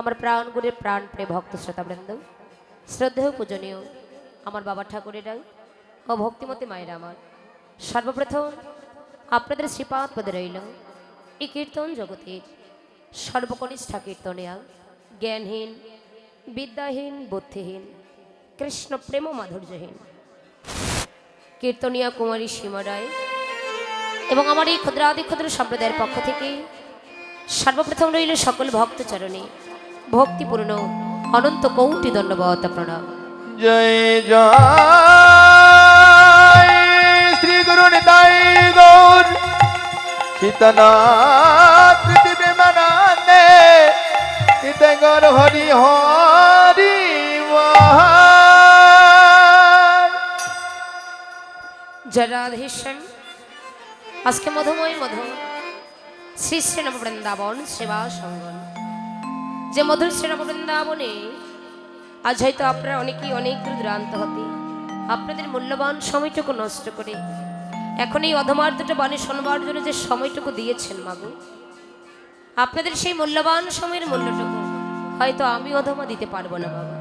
আমার প্রাণ গুণের প্রাণ প্রিয় ভক্ত শ্রোতাবৃন্দ, শ্রদ্ধেয় পূজনীয় আমার বাবা ঠাকুরেরাই ও ভক্তিমতী মায়েরা, আমার সর্বপ্রথম আপনাদের শ্রীপাদ পদে রইল এই কীর্তন জগতের সর্বকনিষ্ঠা কীর্তনিয়া, জ্ঞানহীন, বিদ্যাহীন, বুদ্ধিহীন, কৃষ্ণ প্রেম মাধুর্যহীন কীর্তনিয়া কুমারী সীমা রায় এবং আমার এই ক্ষুদ্রাদি ক্ষুদ্র সম্প্রদায়ের পক্ষ থেকে সর্বপ্রথম রইল সকল ভক্তচরণে ভক্তিপূর্ণ অনন্ত কৌটি দণ্ডবত প্রণাম। জয় জয় শ্রী গুরু নিতাই গৌর সীতানাথ পৃথিবী মানন্দে নিতাই গৌর হরি হরি জয় রাধেশ্যাম। আজকে মধুময় মধু শ্রী শ্রীনব বৃন্দাবন সেবা সঙ্গন, যে মধুর শ্রীনব বৃন্দাবনে আজ হয়তো আপনারা অনেকেই অনেক দূর দূরান্ত হতে আপনাদের মূল্যবান সময়টুকু নষ্ট করে এখন এই অধমার দুটো বাণী শোনবার জন্য যে সময়টুকু দিয়েছেন মাগো, আপনাদের সেই মূল্যবান সময়ের মূল্যটুকু হয়তো আমি অধমা দিতে পারবো না বাবা।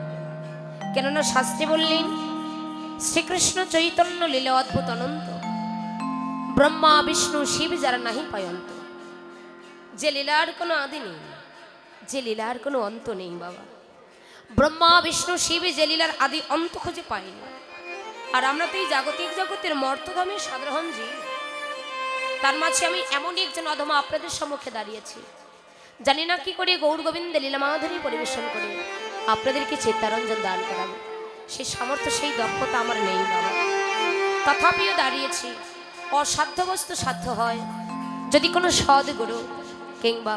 কেননা শাস্ত্রে বললেন শ্রীকৃষ্ণ চৈতন্য লীলা অদ্ভুত অনন্ত, ব্রহ্মা বিষ্ণু শিব যারা নাহি পায়ন্ত, যে লীলার কোনো আদি নেই, যে লীলার কোনো অন্ত নেই বাবা। ব্রহ্মা বিষ্ণু শিব যে লীলার আদি অন্ত খুঁজে পাইনি, আর আমরা তো এই জাগতিক জগতের মর্তধামের সাধারণ জীব, তার মাঝে আমি এমনই একজন অধমা আপনাদের সম্মুখে দাঁড়িয়েছি, জানি না কি করে গৌর গোবিন্দে লীলা মাধুরী পরিবেশন করে আপনাদেরকে চিত্তারঞ্জন দান করাবো, সেই সামর্থ্য সেই দক্ষতা আমার নেই বাবা। তথাপিও দাঁড়িয়েছি, অসাধ্য বস্তু সাধ্য হয় যদি কোনো সদ্গুরু কিংবা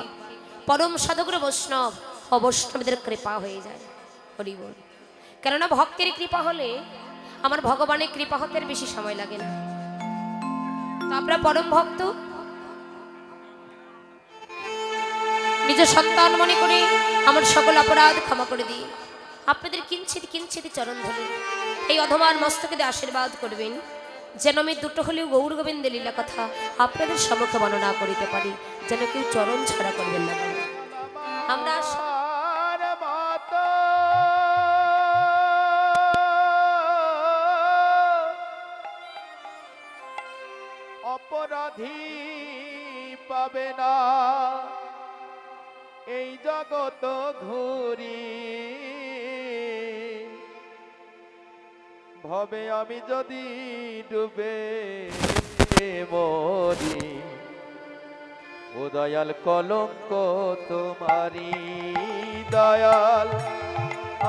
পরম সাধুগুরু বৈষ্ণব ও বৈষ্ণবদের কৃপা হয়ে যায়। হরি বল। কেননা ভক্তের কৃপা হলে আমার ভগবানের কৃপা হতে বেশি সময় লাগে না। তো আমরা পরম ভক্ত, নিজ সন্তান মনে করে আমার সকল অপরাধ ক্ষমা করে দিই আপনাদের কিঞ্চিত কিঞ্চিত চরণ ধরে এই অধমার মস্তকে দিয়ে আশীর্বাদ করবেন, যেন আমি দুটো হলেও গৌর গোবিন্দের লীলা কথা আপনাদের সম্মুখে বর্ণনা করিতে পারি, যেন কেউ চরণ ছাড়া করবেন না। আমরা অপরাধী পাবে না এই জগত ঘুরি, ভবে আমি যদি ডুবে মরি, ও দয়াল কলঙ্ক তোমারি, দয়াল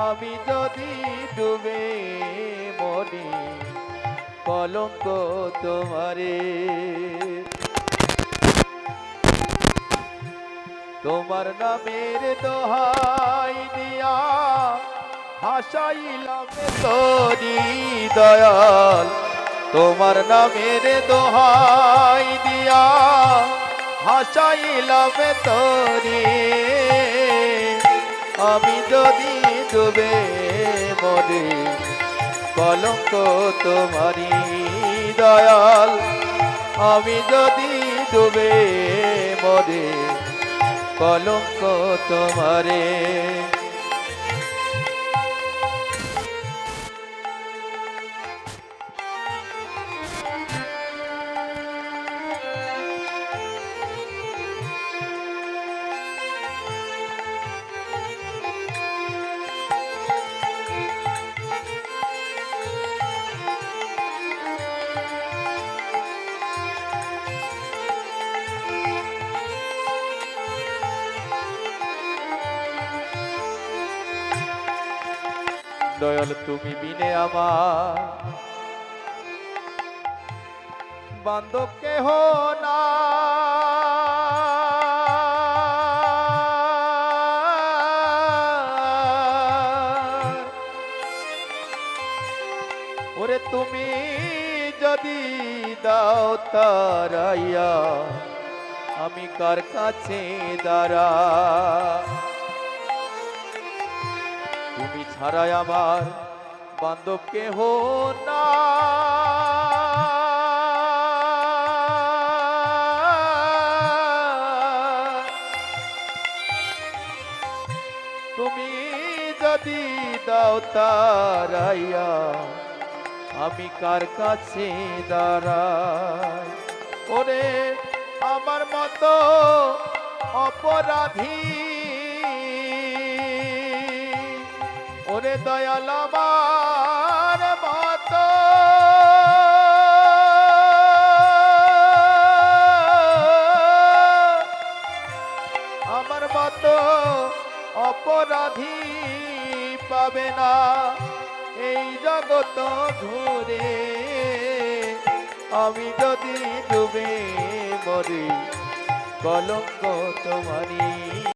আমি যদি ডুবে মরি, কলঙ্ক তোমারে। তোমার নামের দোহাই দিয়া হাসাইলাম তোরি, দয়াল তোমার নামের দোহাই দিয়া হাসাইলাম তোরি, আমি যদি ডুবে মরি, কলঙ্ক তোমারি, দয়াল আমি যদি ডুবে মরি, কলঙ্ক তোমারে। দয়াল তুমি বিনে আমার বান্ধব কেহ না, ওরে তুমি যদি দাও তারাইয়া আমি কার কাছে দাঁড়া, তুমি ছাড়াই আমার বান্ধব কেহ না, তুমি যদি দাও তারাইয়া আমি কার কাছে দাঁড়াই ওরে আমার মতো অপরাধী ওরে দয়াল আমার মতো আমার মতো অপরাধী পাবে না এই জগত ঘুরে আমি যদি ডুবে মরি কলঙ্ক তোমারি